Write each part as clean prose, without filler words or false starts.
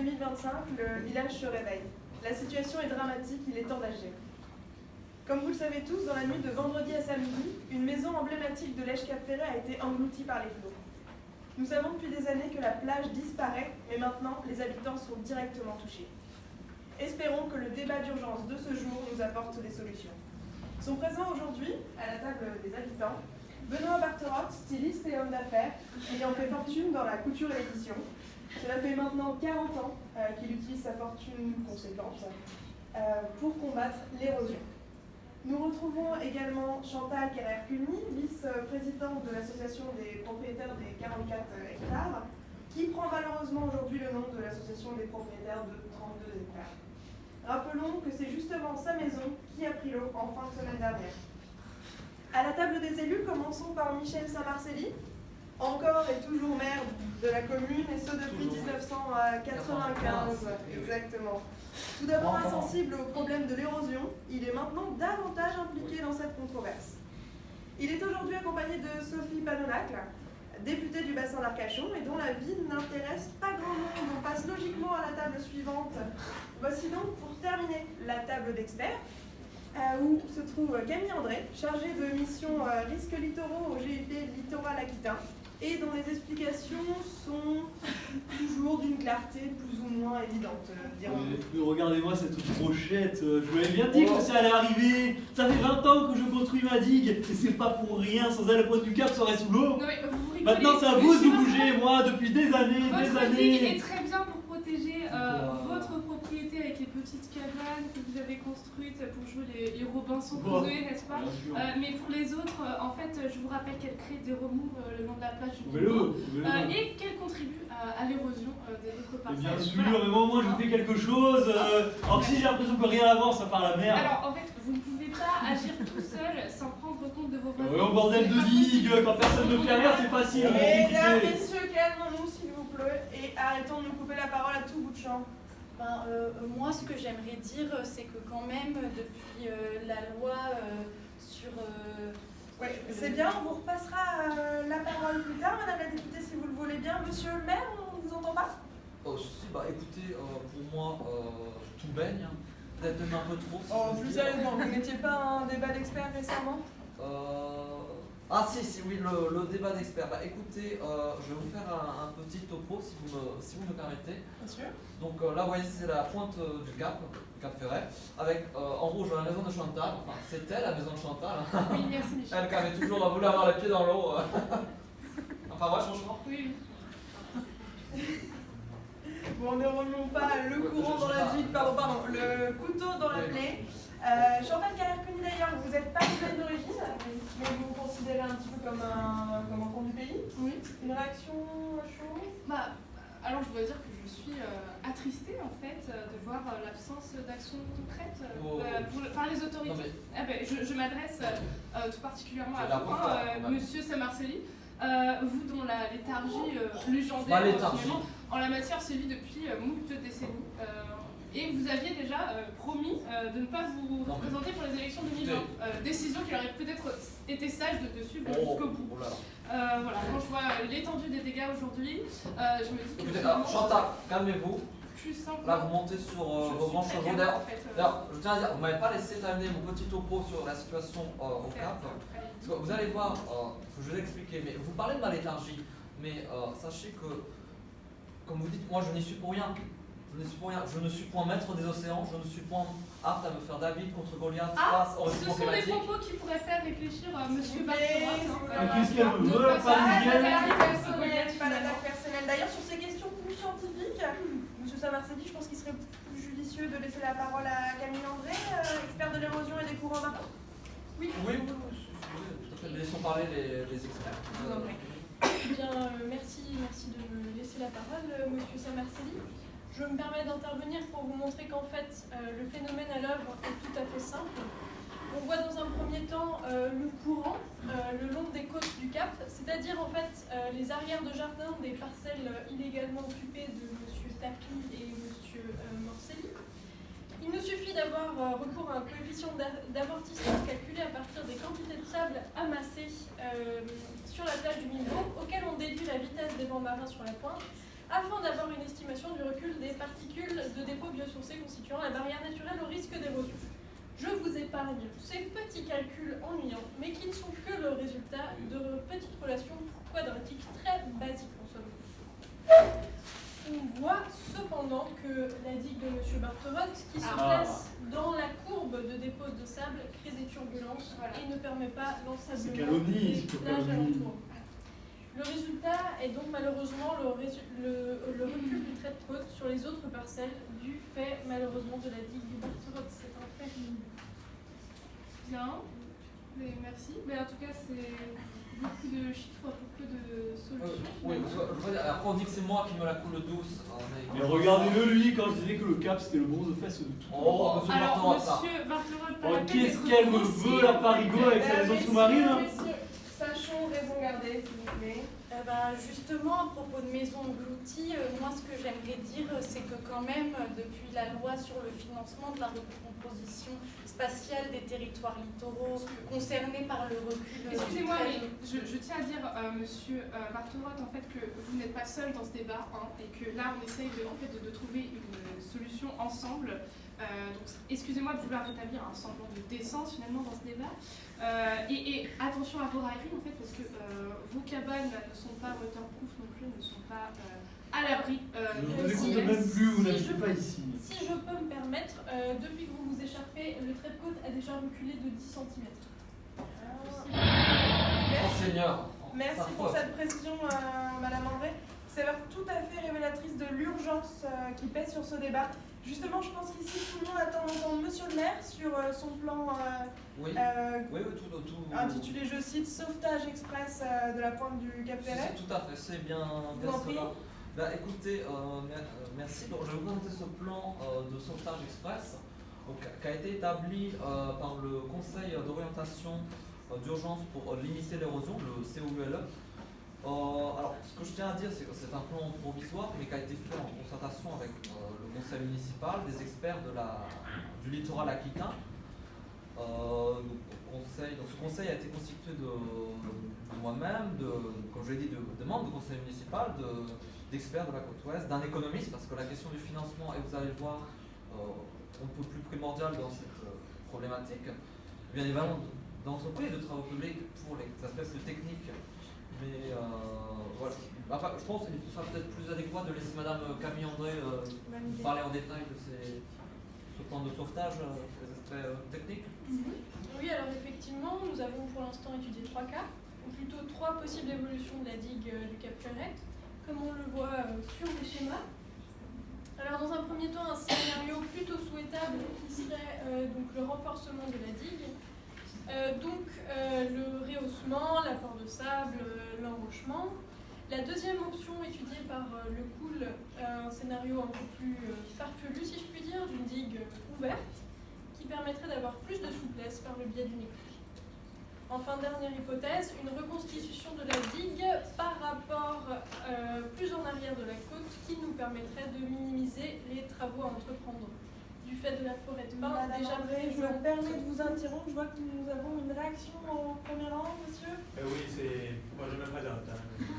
2025, le village se réveille. La situation est dramatique, il est temps d'agir. Comme vous le savez tous, dans la nuit de vendredi à samedi, une maison emblématique de l'Èche-Cap-Ferret a été engloutie par les flots. Nous savons depuis des années que la plage disparaît, mais maintenant, les habitants sont directement touchés. Espérons que le débat d'urgence de ce jour nous apporte des solutions. Sont présents aujourd'hui, à la table des habitants, Benoît Barterotte, styliste et homme d'affaires, ayant fait fortune dans la couture et l'édition. Cela fait maintenant 40 ans qu'il utilise sa fortune conséquente pour combattre l'érosion. Nous retrouvons également Chantal Carrère-Cuny, vice-présidente de l'association des propriétaires des 44 hectares, qui prend malheureusement aujourd'hui le nom de l'association des propriétaires de 32 hectares. Rappelons que c'est justement sa maison qui a pris l'eau en fin de semaine dernière. À la table des élus, commençons par Michel Saint-Marcelli, encore et toujours maire de la commune, et ce depuis 1995, exactement. Tout d'abord insensible au problème de l'érosion, il est maintenant davantage impliqué dans cette controverse. Il est aujourd'hui accompagné de Sophie Panonacle, députée du bassin d'Arcachon, et dont la vie n'intéresse pas grand monde. On passe logiquement à la table suivante. Voici donc pour terminer la table d'experts, où se trouve Camille André, chargée de mission risques littoraux au GIP Littoral Aquitain, et dont les explications sont toujours d'une clarté plus ou moins évidente, dirons-nous. Regardez-moi cette brochette, je vous l'avais bien dit que ça allait arriver. Ça fait 20 ans que je construis ma digue, et c'est pas pour rien, sans elle, la pointe du cap serait sous l'eau. Maintenant c'est à vous de vous bouger, moi, depuis des années, Votre digue est très bien pour protéger votre propriété avec les petites cabanes que vous avez construites pour jouer les Robinson Crusoe, n'est-ce pas? Mais pour les autres, en fait, je vous rappelle qu'elle crée des remous le long de la plage du Pivot et qu'elle contribue à l'érosion des autres parcelles. Bien sûr, mais moi je fais quelque chose. Alors si j'ai l'impression que rien avance, ça part à la merde. Alors en fait, vous ne pouvez pas agir tout seul sans prendre compte de vos voisins. Au bordel de digue, quand personne ne fait rien, c'est facile. Mesdames, messieurs, calmons-nous s'il vous plaît et arrêtons de nous couper la parole à tout bout de champ. Moi, ce que j'aimerais dire, c'est que quand même, depuis la loi sur... Oui, c'est bien, on vous repassera la parole plus tard, madame la députée, si vous le voulez bien. Monsieur le maire, on ne vous entend pas? Si, écoutez, pour moi, tout baigne, peut-être même un peu trop. Si plus sérieusement, vous n'étiez pas à un débat d'experts récemment? Si, oui, le débat d'experts. Écoutez, je vais vous faire un petit topo, si vous me permettez. Bien sûr. Donc là, vous voyez, c'est la pointe du Cap Ferret, avec en rouge la maison de Chantal. Enfin, c'était la maison de Chantal. Oui, merci Michel. Elle qui avait toujours voulu avoir les pieds dans l'eau. Enfin, ouais, franchement. Oui. Bon, ne remuons pas le courant dans la digue, pardon, le couteau dans la plaie. Chantal Carrère-Cuny d'ailleurs, vous n'êtes pas italienne d'origine, mais vous vous considérez un petit peu comme un enfant du pays. Oui. Une réaction chaud? Alors je dois dire que je suis attristée en fait de voir l'absence d'action concrète par les autorités. Je m'adresse tout particulièrement à vous, monsieur Saint-Marcelli, vous dont la léthargie légendaire en la matière sévit depuis moult décennies. Et vous aviez déjà promis de ne pas vous représenter pour les élections 2020. Décision qui aurait peut-être été sage de suivre jusqu'au bout. Voilà, quand je vois l'étendue des dégâts aujourd'hui, je me dis que... Écoutez, Chantal, calmez-vous. Plus simple. Là, vous montez sur vos grands chevaux. D'ailleurs, je tiens à dire, vous ne m'avez pas laissé terminer mon petit topo sur la situation au Cap. Parce que vous allez voir, je vais l'expliquer, mais vous parlez de ma léthargie. Mais sachez que, comme vous dites, moi je n'y suis pour rien. Je ne suis point maître des océans, je ne suis point apte à me faire David contre Goliath face au réchauffement climatique. Ce sont des propos qui pourraient faire réfléchir M. Barterotte. Qu'est-ce qu'elle veut, pas d'attaque personnelle. D'ailleurs, sur ces questions plus scientifiques, M. Saint-Marcelli, je pense qu'il serait plus judicieux de laisser la parole à Camille André, expert de l'érosion et des courants marins. Oui, tout à fait. Laissons parler les experts. Merci de me laisser la parole, monsieur Saint-Marcelli. Je me permets d'intervenir pour vous montrer qu'en fait, le phénomène à l'œuvre est tout à fait simple. On voit dans un premier temps le courant le long des côtes du Cap, c'est-à-dire en fait les arrières de jardin des parcelles illégalement occupées de M. Tapi et M. Morcelli. Il nous suffit d'avoir recours à un coefficient d'amortissement calculé à partir des quantités de sable amassées sur la plage du Mingo, auquel on déduit la vitesse des vents marins sur la pointe, afin d'avoir une estimation du recul des particules de dépôt biosourcés constituant la barrière naturelle au risque d'érosion. Je vous épargne ces petits calculs ennuyants, mais qui ne sont que le résultat de petites relations quadratiques très basiques en somme. On voit cependant que la digue de M. Barterotte, qui se place dans la courbe de dépose de sable, crée des turbulences et ne permet pas l'ensablement des plages alentours. Le résultat est donc malheureusement le recul du trait de côte sur les autres parcelles du fait malheureusement de la digue du Barterotte. C'est un fait. Bien, mais merci. Mais en tout cas, c'est beaucoup de chiffres pour peu de solutions. Oui, après on dit que c'est moi qui me la coule douce. Mais regardez-le lui quand je disais que le cap c'était le bronze de fesse de tout. Oh, monsieur Barterotte, qu'est-ce qu'elle me veut la parigo avec sa maison sous-marine? Sachons raison garder, s'il vous plaît. Justement, à propos de maisons englouties, moi ce que j'aimerais dire, c'est que quand même, depuis la loi sur le financement de la recomposition spatiale des territoires littoraux concernés par le recul... Excusez-moi, mais je tiens à dire, monsieur Barterotte, en fait, que vous n'êtes pas seul dans ce débat, et que là, on essaye de trouver une solution ensemble. Donc, excusez-moi de vouloir rétablir un semblant de décence finalement dans ce débat. Et attention à vos railleries en fait, parce que vos cabanes ne sont pas waterproof non plus, ne sont pas à l'abri. Je ne vous écoute même plus, vous n'habitez pas ici. Si je peux me permettre, depuis que vous vous écharpez, le trait de côte a déjà reculé de 10 cm. Seigneur. Merci pour cette précision, Madame André. C'est tout à fait révélatrice de l'urgence qui pèse sur ce débat. Justement, je pense qu'ici, tout le monde attend d'entendre Monsieur le maire sur son plan tout. intitulé, je cite, sauvetage express de la pointe du Cap Ferret. Tout à fait, c'est bien cela. Bah, écoutez, merci. Donc, je vais vous présenter ce plan de sauvetage express qui a été établi par le Conseil d'orientation d'urgence pour limiter l'érosion, le COULE. Alors, ce que je tiens à dire, c'est que c'est un plan provisoire, mais qui a été fait en concertation avec le conseil municipal, des experts du littoral aquitain. Ce conseil a été constitué de moi-même, comme je l'ai dit, de membres du conseil municipal, d'experts de la côte ouest, d'un économiste, parce que la question du financement, et vous allez voir, on ne peut plus primordial dans cette problématique, bien évidemment d'entreprises de travaux publics pour les aspects techniques. Mais voilà. Enfin, je pense qu'il sera peut-être plus adéquat de laisser Madame Camille André parler en détail de ce plan de sauvetage, des aspects techniques. Oui, alors effectivement, nous avons pour l'instant étudié 3 cas, ou plutôt 3 possibles évolutions de la digue du Cap Ferret, comme on le voit sur les schémas. Alors dans un premier temps, un scénario plutôt souhaitable qui serait donc le renforcement de la digue. Le rehaussement, l'apport de sable, l'enrochement. La deuxième option étudiée par le COUL, un scénario un peu plus farfelu si je puis dire, d'une digue ouverte, qui permettrait d'avoir plus de souplesse par le biais d'une écluse. Enfin, dernière hypothèse, une reconstitution de la digue par rapport plus en arrière de la côte qui nous permettrait de minimiser les travaux à entreprendre. Du fait de la forêt de pin déjà André, je me permets de vous interrompre. Je vois que nous avons une réaction en première langue, monsieur. Oui, moi je me présente.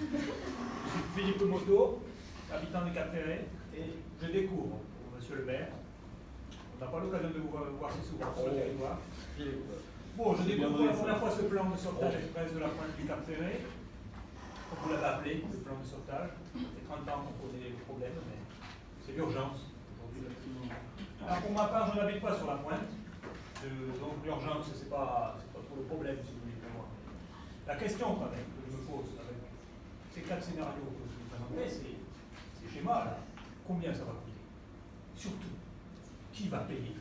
Je suis Philippe Moto, habitant des Cap Ferret, et je découvre, monsieur le maire, on n'a pas l'occasion de vous voir si souvent sur le territoire. Bon, je découvre pour la première fois ce plan de sauvetage express de la pointe du Cap Ferret, comme vous l'avez appelé, le plan de sauvetage. Ça fait 30 ans qu'on posait des problèmes, mais c'est l'urgence. Alors pour ma part, je n'habite pas sur la pointe, donc l'urgence, c'est pas trop le problème, si vous voulez, pour moi. La question quand même que je me pose avec ces 4 scénarios que je vous présentais, ces schémas-là, combien ça va coûter? Surtout, qui va payer?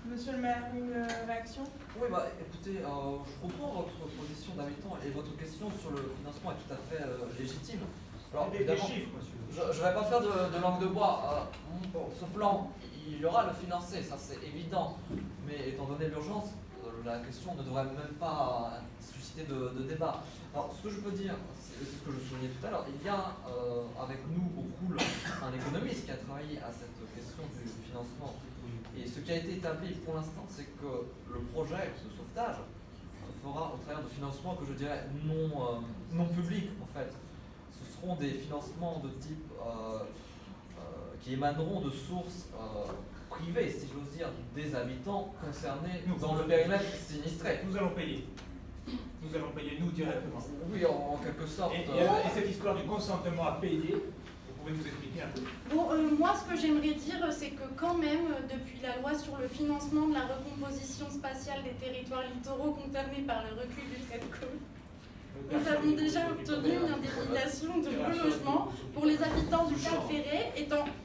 Monsieur le maire, une réaction? Oui, bah écoutez, je comprends votre position d'habitant et votre question sur le financement est tout à fait légitime. Alors, des chiffres, monsieur. Je ne vais pas faire de langue de bois. Ce plan, il y aura le financer, ça c'est évident. Mais étant donné l'urgence, la question ne devrait même pas susciter de débat. Alors, ce que je peux dire, c'est ce que je soulignais tout à l'heure, il y a avec nous au COUL un économiste qui a travaillé à cette question du financement. Et ce qui a été établi pour l'instant, c'est que le projet de sauvetage se fera au travers de financements que je dirais non publics en fait. Ce seront des financements de type qui émaneront de sources privées, si j'ose dire, des habitants concernés dans le périmètre sinistré. Nous allons payer. Nous allons payer, nous, directement. Oui, en quelque sorte. Et cette histoire du consentement à payer, vous pouvez nous expliquer un peu? Bon, moi, ce que j'aimerais dire, c'est que quand même, depuis la loi sur le financement de la recomposition spatiale des territoires littoraux concernés par le recul du trait de côte, nous avons déjà obtenu une indemnisation de relogement pour les habitants du Cap Ferret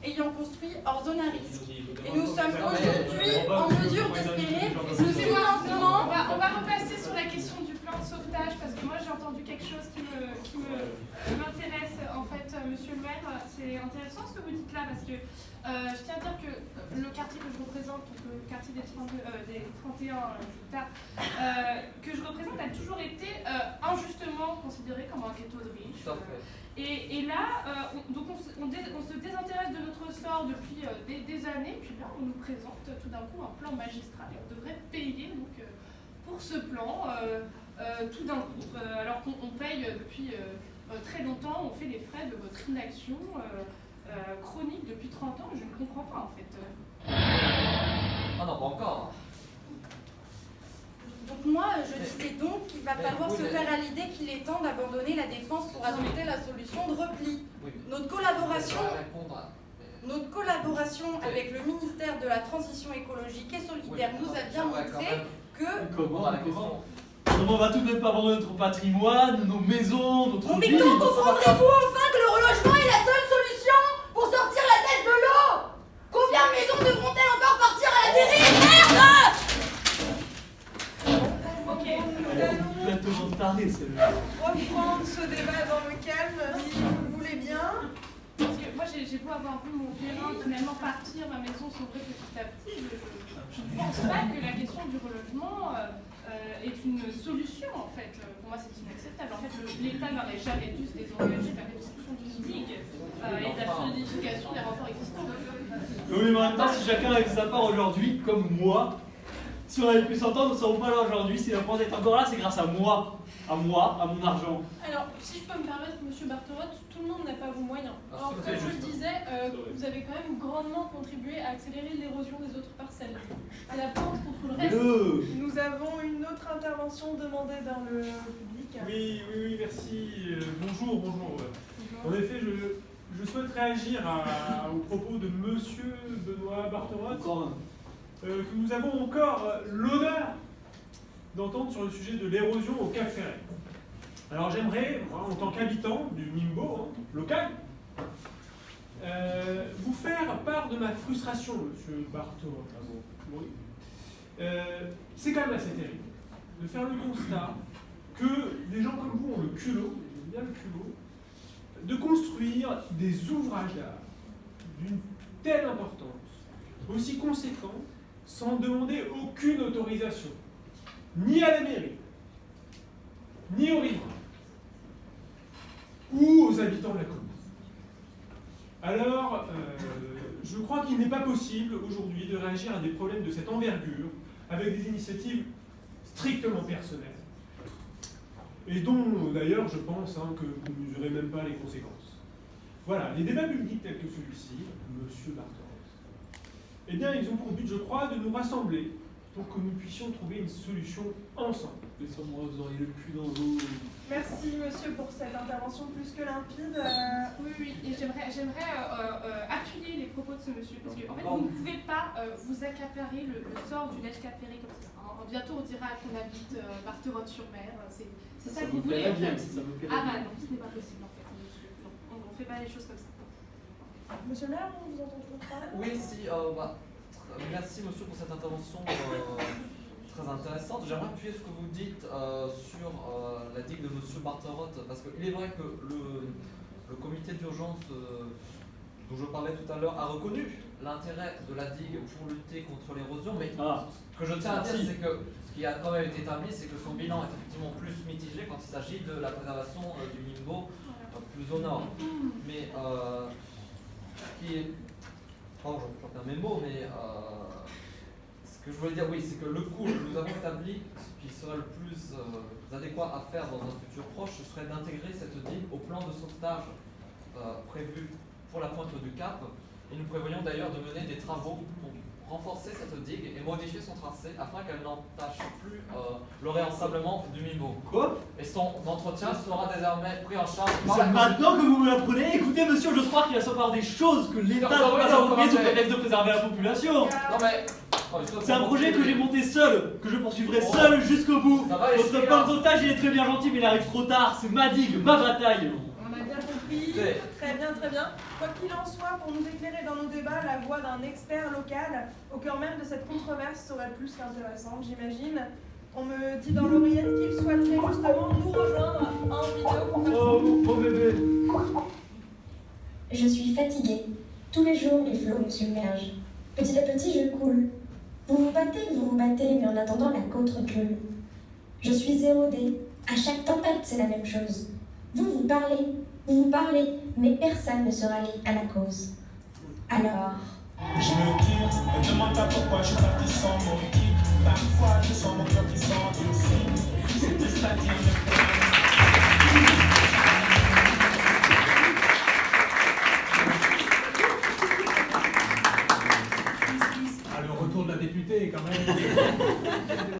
ayant construit hors zone à risque. Et nous sommes aujourd'hui en mesure d'espérer ce financement. On va repasser sur la question du plan de sauvetage, parce que moi j'ai entendu quelque chose qui m'intéresse en fait, monsieur le maire. C'est intéressant ce que vous dites là, parce que je tiens à dire que le quartier que je représente, donc le quartier des 31 hectares, que je représente a toujours été injustement considéré comme un ghetto de riches. Et là, on se désintéresse de notre sort depuis des années, puis là on nous présente tout d'un coup un plan magistral et on devrait payer donc, pour ce plan tout d'un coup, alors qu'on paye depuis très longtemps, on fait les frais de votre inaction chronique depuis 30 ans, je ne comprends pas en fait. Ah non, pas encore. Donc moi, je disais donc qu'il va falloir se faire à l'idée qu'il est temps d'abandonner la défense pour adopter la solution de repli. Notre collaboration avec le ministère de la Transition écologique et solidaire nous a bien montré que... Comment on va tout de même pas abandonner notre patrimoine, nos maisons, notre vie. Mais quand comprendrez-vous enfin que le relogement est la seule solution pour sortir la tête de l'eau? Combien de maisons devront-elles encore partir à la dérive? Merde! Complètement taré, celle-là. Reprendre ce débat dans le calme, si vous le voulez bien. Parce que moi j'ai beau avoir vu mon terrain finalement partir, ma maison s'ouvrir petit à petit, je ne pense pas que la question du relogement est une solution en fait. Pour moi c'est inacceptable. En fait l'État n'aurait jamais dû se désengager de la restitution d'une digue et de la solidification des renforts existants. Oui, mais en même temps, si chacun avait sa part aujourd'hui, comme moi, si on avait pu s'entendre, nous ne serions pas là aujourd'hui. Si la France est encore là, c'est grâce à moi, à mon argent. Alors, si je peux me permettre, monsieur Bartherotte, tout le monde n'a pas vos moyens. Alors, comme je le disais, vous avez quand même grandement contribué à accélérer l'érosion des autres parcelles. C'est la pente contre le reste. Nous avons une autre intervention demandée dans le public. Oui, merci. Bonjour. En effet, je souhaite réagir au propos de monsieur Benoît Bartherotte. Que nous avons encore l'honneur d'entendre sur le sujet de l'érosion au Cap Ferret. Alors j'aimerais, en tant qu'habitant du Nimbo local, vous faire part de ma frustration, monsieur Bartherotte. Oui. C'est quand même assez terrible de faire le constat que des gens comme vous ont le culot, j'aime bien le culot, de construire des ouvrages d'art d'une telle importance, aussi conséquents, sans demander aucune autorisation, ni à la mairie, ni aux riverains, ou aux habitants de la commune. Alors, je crois qu'il n'est pas possible aujourd'hui de réagir à des problèmes de cette envergure avec des initiatives strictement personnelles, et dont d'ailleurs je pense que vous ne mesurez même pas les conséquences. Voilà, les débats publics tels que celui-ci, monsieur Bartherotte, eh bien, ils ont pour but, je crois, de nous rassembler pour que nous puissions trouver une solution ensemble. Laissez-moi, vous auriez le cul dans l'eau. Merci, monsieur, pour cette intervention plus que limpide. Oui, et j'aimerais appuyer les propos de ce monsieur, parce que en fait, vous ne pouvez pas vous accaparer le sort du Lèche Cap Ferret comme ça. Hein. Bientôt, on dira qu'on habite Bartherotte-sur-Mer. C'est ça que vous voulez, en fait. Ah bah non, ce n'est pas possible, en fait, monsieur. Non, on ne fait pas les choses comme ça. Monsieur le maire, on vous entend toujours parler? Oui, si, merci monsieur pour cette intervention très intéressante. J'aimerais appuyer ce que vous dites sur la digue de monsieur Bartherotte, parce qu'il est vrai que le comité d'urgence dont je parlais tout à l'heure a reconnu l'intérêt de la digue pour lutter contre l'érosion, mais ce que je tiens à dire, c'est que ce qui a quand même été établi, c'est que son bilan est effectivement plus mitigé quand il s'agit de la préservation du Nimbo plus au nord. Mais qui est... Pardon, je perds mes mots, mais ce que je voulais dire, oui, c'est que le coût que nous avons établi, ce qui serait le plus adéquat à faire dans un futur proche, ce serait d'intégrer cette digue au plan de sauvetage prévue pour la pointe du Cap. Et nous prévoyons d'ailleurs de mener des travaux pour renforcer cette digue et modifier son tracé afin qu'elle n'entache plus le réensablement du Mimo. Quoi? Et son entretien sera désormais pris en charge par C'est maintenant que vous me l'apprenez. Écoutez, monsieur, j'ose croire qu'il va savoir des choses que l'État Non, doit oui, pas non, approprier sous mais- prétexte de préserver la population. Non mais... C'est un projet que j'ai monté seul, que je poursuivrai seul jusqu'au bout. Ça va, les Votre filles, plan là. de sauvetage, il est très bien gentil, mais il arrive trop tard. C'est ma digue, ma bataille. On a bien compris. C'est- Très bien, très bien. Quoi qu'il en soit, pour nous éclairer dans nos débats, la voix d'un expert local au cœur même de cette controverse serait plus qu'intéressante, j'imagine. On me dit dans l'oreillette qu'il souhaiterait justement nous rejoindre en vidéo pour faire Oh, mon bébé. Je suis fatiguée. Tous les jours, les flots me submergent. Petit à petit, je coule. Vous vous battez, mais en attendant, la côte recule. Je suis érodée. À chaque tempête, c'est la même chose. Vous parlez, mais personne ne se rallie à la cause. Alors... Je me quitte, ne demande pas pourquoi je suis parti sans motif. Parfois, je sens mon cœur qui s'endurcit. C'est-à-dire Ah, le retour de la députée, quand même.